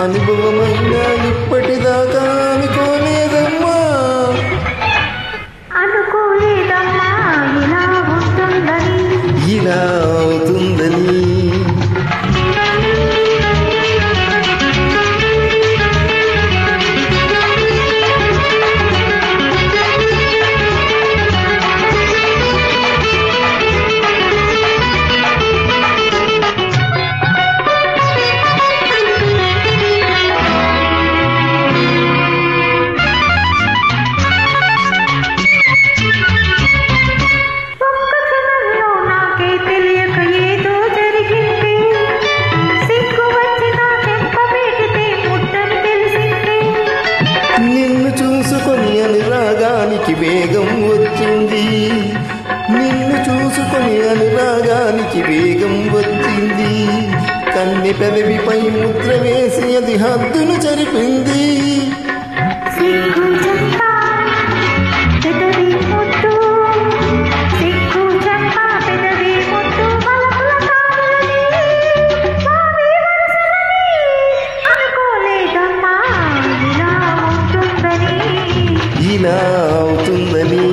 అనుభవమైన ఇప్పటిదాకా అనుకోలేదమ్మా ఇలా అవుతుందని వేగం వచ్చింది నిన్ను చూసుకొని అనురాగానికి వేగం వచ్చింది కన్నె పెదవిపై ముద్ర వేసి అది హద్దును చెరిపింది ఇలా అవుతుందని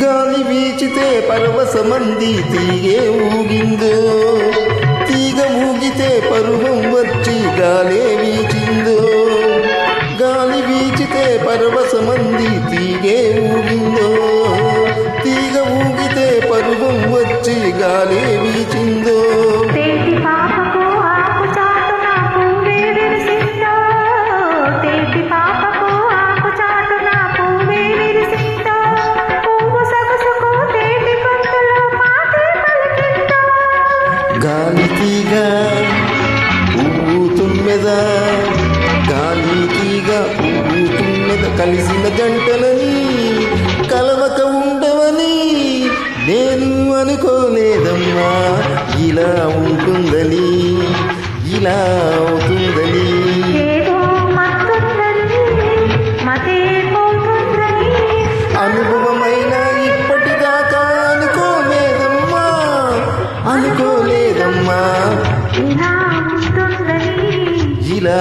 గాలి వీచితే పరవశమంది తీగే ఊగిందో తీగ ఊగితే పరువం వచ్చి గాలే వీచిందో గాలి వీచితే పరవశమంది తీగే ఊగిందో తీగ ఊగితే పరువం వచ్చి గాలే వీచిందో గాలి తీగ పువ్వు తుమ్మెద గాలి తీగ పువ్వు తుమ్మెద కలిసిన జంటలని కలవక ఉండవని నేను అనుకోలేదమ్మా ఇలా ఉంటుందని ఇలా అవుతుందని అనుభవమైన ఇప్పటిదాకా అనుకోలేదమ్మా ఇలా